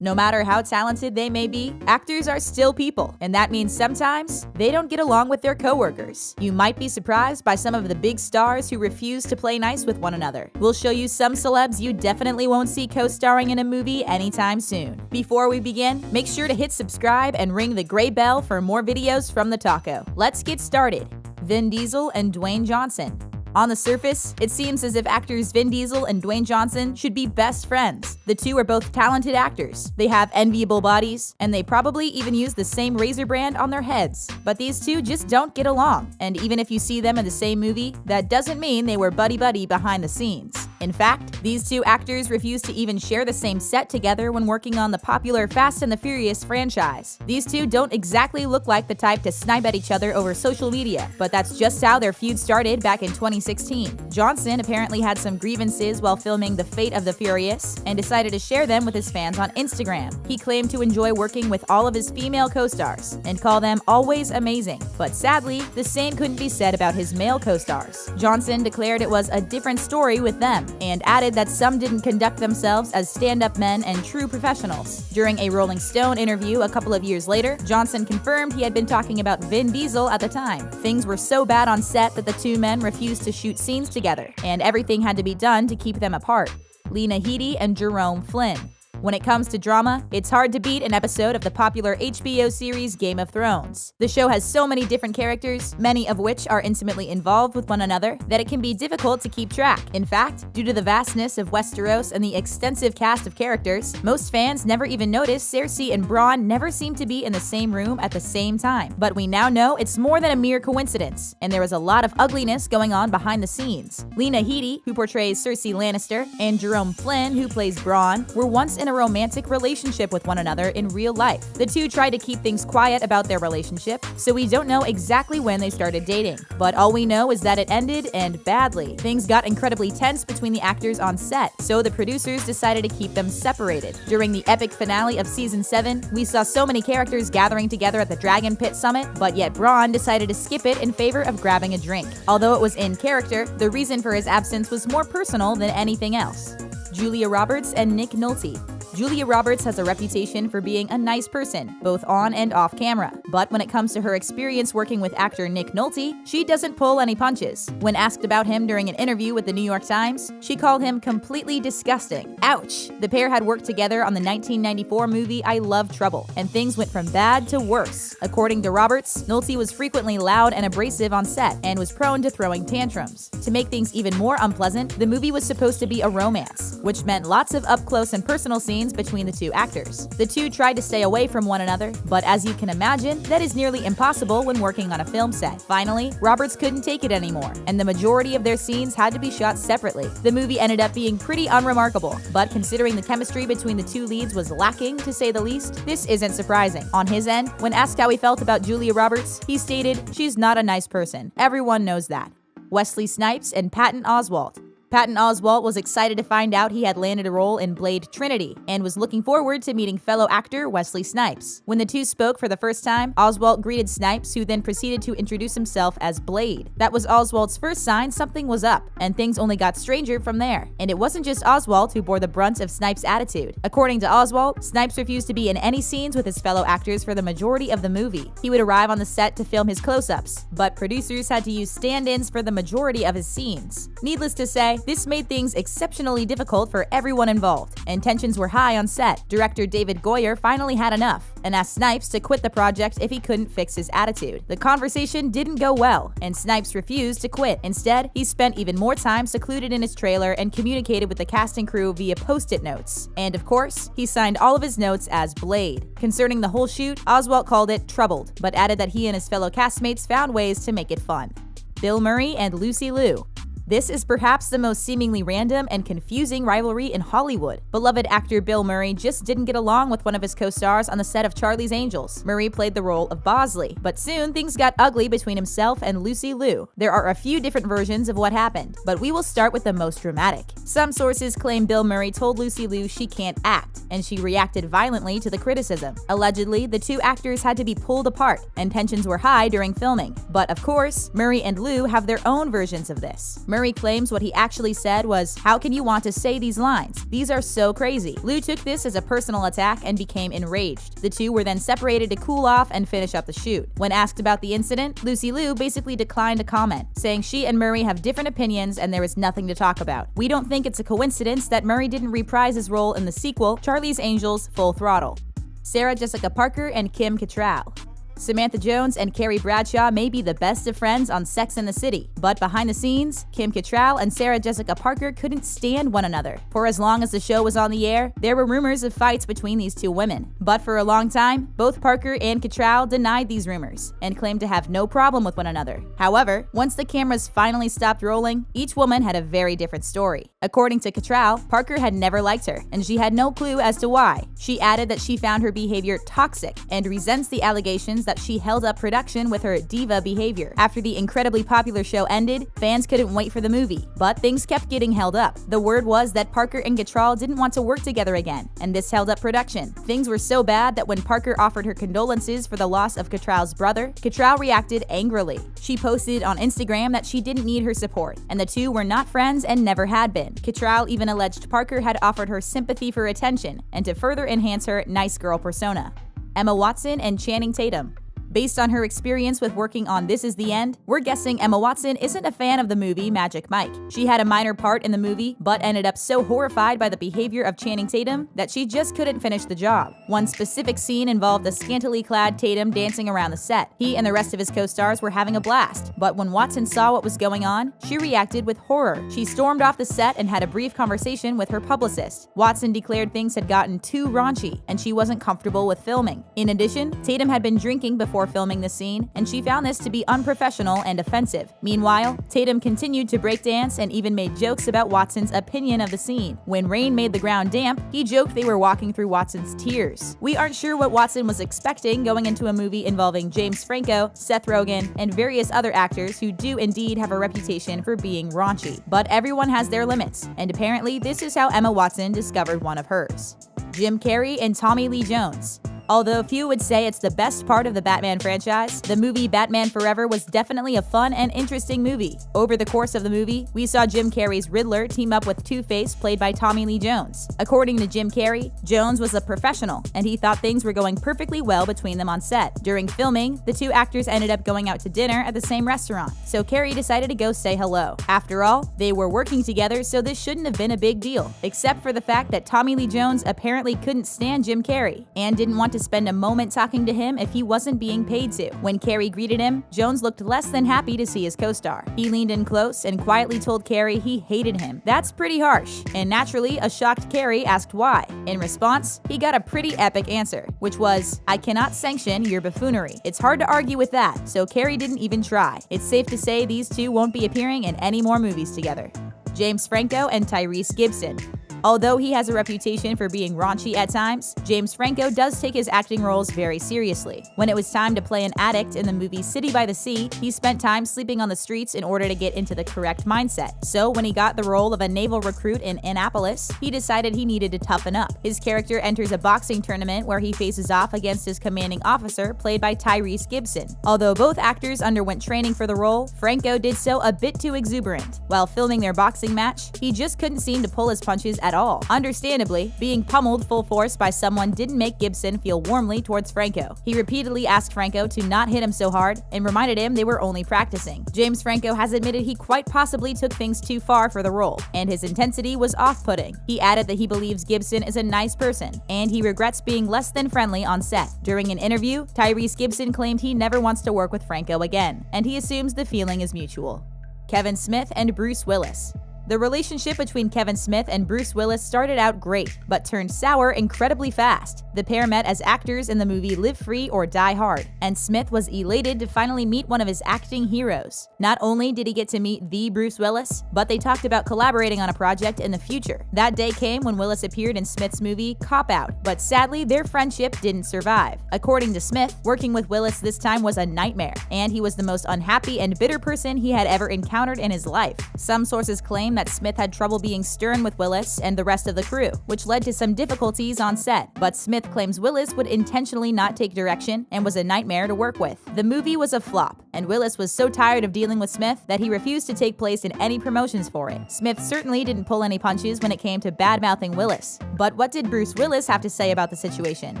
No matter how talented they may be, actors are still people, and that means sometimes they don't get along with their coworkers. You might be surprised by some of the big stars who refuse to play nice with one another. We'll show you some celebs you definitely won't see co-starring in a movie anytime soon. Before we begin, make sure to hit subscribe and ring the gray bell for more videos from the taco. Let's get started. Vin Diesel and Dwayne Johnson. On the surface, it seems as if actors Vin Diesel and Dwayne Johnson should be best friends. The two are both talented actors, they have enviable bodies, and they probably even use the same razor brand on their heads. But these two just don't get along, and even if you see them in the same movie, that doesn't mean they were buddy-buddy behind the scenes. In fact, these two actors refuse to even share the same set together when working on the popular Fast and the Furious franchise. These two don't exactly look like the type to snipe at each other over social media, but that's just how their feud started back in 2016. Johnson apparently had some grievances while filming The Fate of the Furious and decided to share them with his fans on Instagram. He claimed to enjoy working with all of his female co-stars and call them always amazing, but sadly, the same couldn't be said about his male co-stars. Johnson declared it was a different story with them and added that some didn't conduct themselves as stand-up men and true professionals. During a Rolling Stone interview a couple of years later, Johnson confirmed he had been talking about Vin Diesel at the time. Things were so bad on set that the two men refused to shoot scenes together, and everything had to be done to keep them apart. Lena Headey and Jerome Flynn. When it comes to drama, it's hard to beat an episode of the popular HBO series Game of Thrones. The show has so many different characters, many of which are intimately involved with one another, that it can be difficult to keep track. In fact, due to the vastness of Westeros and the extensive cast of characters, most fans never even noticed Cersei and Bronn never seemed to be in the same room at the same time. But we now know it's more than a mere coincidence, and there was a lot of ugliness going on behind the scenes. Lena Headey, who portrays Cersei Lannister, and Jerome Flynn, who plays Bronn, were once in a romantic relationship with one another in real life. The two tried to keep things quiet about their relationship, so we don't know exactly when they started dating. But all we know is that it ended, and badly. Things got incredibly tense between the actors on set, so the producers decided to keep them separated. During the epic finale of Season 7, we saw so many characters gathering together at the Dragon Pit Summit, but yet Bronn decided to skip it in favor of grabbing a drink. Although it was in character, the reason for his absence was more personal than anything else. Julia Roberts and Nick Nolte. Julia Roberts has a reputation for being a nice person, both on and off camera. But when it comes to her experience working with actor Nick Nolte, she doesn't pull any punches. When asked about him during an interview with the New York Times, she called him completely disgusting. Ouch! The pair had worked together on the 1994 movie I Love Trouble, and things went from bad to worse. According to Roberts, Nolte was frequently loud and abrasive on set, and was prone to throwing tantrums. To make things even more unpleasant, the movie was supposed to be a romance, which meant lots of up-close and personal scenes between the two actors. The two tried to stay away from one another, but as you can imagine, that is nearly impossible when working on a film set. Finally, Roberts couldn't take it anymore, and the majority of their scenes had to be shot separately. The movie ended up being pretty unremarkable, but considering the chemistry between the two leads was lacking, to say the least, this isn't surprising. On his end, when asked how he felt about Julia Roberts, he stated, "She's not a nice person. Everyone knows that." Wesley Snipes and Patton Oswalt. Patton Oswalt was excited to find out he had landed a role in Blade Trinity, and was looking forward to meeting fellow actor Wesley Snipes. When the two spoke for the first time, Oswalt greeted Snipes, who then proceeded to introduce himself as Blade. That was Oswalt's first sign something was up, and things only got stranger from there. And it wasn't just Oswalt who bore the brunt of Snipes' attitude. According to Oswalt, Snipes refused to be in any scenes with his fellow actors for the majority of the movie. He would arrive on the set to film his close-ups, but producers had to use stand-ins for the majority of his scenes. Needless to say, this made things exceptionally difficult for everyone involved, and tensions were high on set. Director David Goyer finally had enough, and asked Snipes to quit the project if he couldn't fix his attitude. The conversation didn't go well, and Snipes refused to quit. Instead, he spent even more time secluded in his trailer and communicated with the cast and crew via post-it notes. And of course, he signed all of his notes as Blade. Concerning the whole shoot, Oswalt called it troubled, but added that he and his fellow castmates found ways to make it fun. Bill Murray and Lucy Liu. This is perhaps the most seemingly random and confusing rivalry in Hollywood. Beloved actor Bill Murray just didn't get along with one of his co-stars on the set of Charlie's Angels. Murray played the role of Bosley, but soon things got ugly between himself and Lucy Liu. There are a few different versions of what happened, but we will start with the most dramatic. Some sources claim Bill Murray told Lucy Liu she can't act, and she reacted violently to the criticism. Allegedly, the two actors had to be pulled apart, and tensions were high during filming. But of course, Murray and Liu have their own versions of this. Murray claims what he actually said was, "How can you want to say these lines? These are so crazy." Liu took this as a personal attack and became enraged. The two were then separated to cool off and finish up the shoot. When asked about the incident, Lucy Liu basically declined to comment, saying she and Murray have different opinions and there is nothing to talk about. "We don't think it's a coincidence that Murray didn't reprise his role in the sequel, Charlie's Angels Full Throttle." Sarah Jessica Parker and Kim Cattrall. Samantha Jones and Carrie Bradshaw may be the best of friends on Sex and the City, but behind the scenes, Kim Cattrall and Sarah Jessica Parker couldn't stand one another. For as long as the show was on the air, there were rumors of fights between these two women. But for a long time, both Parker and Cattrall denied these rumors and claimed to have no problem with one another. However, once the cameras finally stopped rolling, each woman had a very different story. According to Cattrall, Parker had never liked her, and she had no clue as to why. She added that she found her behavior toxic and resents the allegations that she held up production with her diva behavior. After the incredibly popular show ended, fans couldn't wait for the movie, but things kept getting held up. The word was that Parker and Cattrall didn't want to work together again, and this held up production. Things were so bad that when Parker offered her condolences for the loss of Cattrall's brother, Cattrall reacted angrily. She posted on Instagram that she didn't need her support, and the two were not friends and never had been. Cattrall even alleged Parker had offered her sympathy for attention and to further enhance her nice girl persona. Emma Watson and Channing Tatum. Based on her experience with working on This Is the End, we're guessing Emma Watson isn't a fan of the movie Magic Mike. She had a minor part in the movie, but ended up so horrified by the behavior of Channing Tatum that she just couldn't finish the job. One specific scene involved a scantily clad Tatum dancing around the set. He and the rest of his co-stars were having a blast, but when Watson saw what was going on, she reacted with horror. She stormed off the set and had a brief conversation with her publicist. Watson declared things had gotten too raunchy, and she wasn't comfortable with filming. In addition, Tatum had been drinking before filming the scene, and she found this to be unprofessional and offensive. Meanwhile, Tatum continued to breakdance and even made jokes about Watson's opinion of the scene. When rain made the ground damp, he joked they were walking through Watson's tears. We aren't sure what Watson was expecting going into a movie involving James Franco, Seth Rogen, and various other actors who do indeed have a reputation for being raunchy. But everyone has their limits, and apparently this is how Emma Watson discovered one of hers. Jim Carrey and Tommy Lee Jones. Although few would say it's the best part of the Batman franchise, the movie Batman Forever was definitely a fun and interesting movie. Over the course of the movie, we saw Jim Carrey's Riddler team up with Two-Face, played by Tommy Lee Jones. According to Jim Carrey, Jones was a professional, and he thought things were going perfectly well between them on set. During filming, the two actors ended up going out to dinner at the same restaurant, so Carrey decided to go say hello. After all, they were working together, so this shouldn't have been a big deal, except for the fact that Tommy Lee Jones apparently couldn't stand Jim Carrey, and didn't want to spend a moment talking to him if he wasn't being paid to. When Carrey greeted him, Jones looked less than happy to see his co-star. He leaned in close and quietly told Carrey he hated him. That's pretty harsh, and naturally, a shocked Carrey asked why. In response, he got a pretty epic answer, which was, "I cannot sanction your buffoonery." It's hard to argue with that, so Carrey didn't even try. It's safe to say these two won't be appearing in any more movies together. James Franco and Tyrese Gibson. Although he has a reputation for being raunchy at times, James Franco does take his acting roles very seriously. When it was time to play an addict in the movie City by the Sea, he spent time sleeping on the streets in order to get into the correct mindset. So when he got the role of a naval recruit in Annapolis, he decided he needed to toughen up. His character enters a boxing tournament where he faces off against his commanding officer, played by Tyrese Gibson. Although both actors underwent training for the role, Franco did so a bit too exuberant. While filming their boxing match, he just couldn't seem to pull his punches at all. Understandably, being pummeled full force by someone didn't make Gibson feel warmly towards Franco. He repeatedly asked Franco to not hit him so hard and reminded him they were only practicing. James Franco has admitted he quite possibly took things too far for the role, and his intensity was off-putting. He added that he believes Gibson is a nice person, and he regrets being less than friendly on set. During an interview, Tyrese Gibson claimed he never wants to work with Franco again, and he assumes the feeling is mutual. Kevin Smith and Bruce Willis. The relationship between Kevin Smith and Bruce Willis started out great, but turned sour incredibly fast. The pair met as actors in the movie Live Free or Die Hard, and Smith was elated to finally meet one of his acting heroes. Not only did he get to meet the Bruce Willis, but they talked about collaborating on a project in the future. That day came when Willis appeared in Smith's movie Cop Out, but sadly their friendship didn't survive. According to Smith, working with Willis this time was a nightmare, and he was the most unhappy and bitter person he had ever encountered in his life. Some sources claim claimed that Smith had trouble being stern with Willis and the rest of the crew, which led to some difficulties on set. But Smith claims Willis would intentionally not take direction and was a nightmare to work with. The movie was a flop, and Willis was so tired of dealing with Smith that he refused to take place in any promotions for it. Smith certainly didn't pull any punches when it came to bad-mouthing Willis. But what did Bruce Willis have to say about the situation?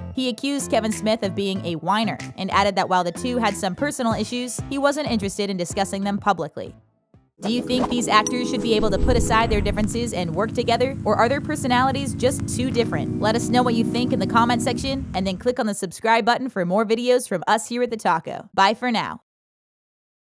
He accused Kevin Smith of being a whiner and added that while the two had some personal issues, he wasn't interested in discussing them publicly. Do you think these actors should be able to put aside their differences and work together? Or are their personalities just too different? Let us know what you think in the comment section, and then click on the subscribe button for more videos from us here at The Taco. Bye for now.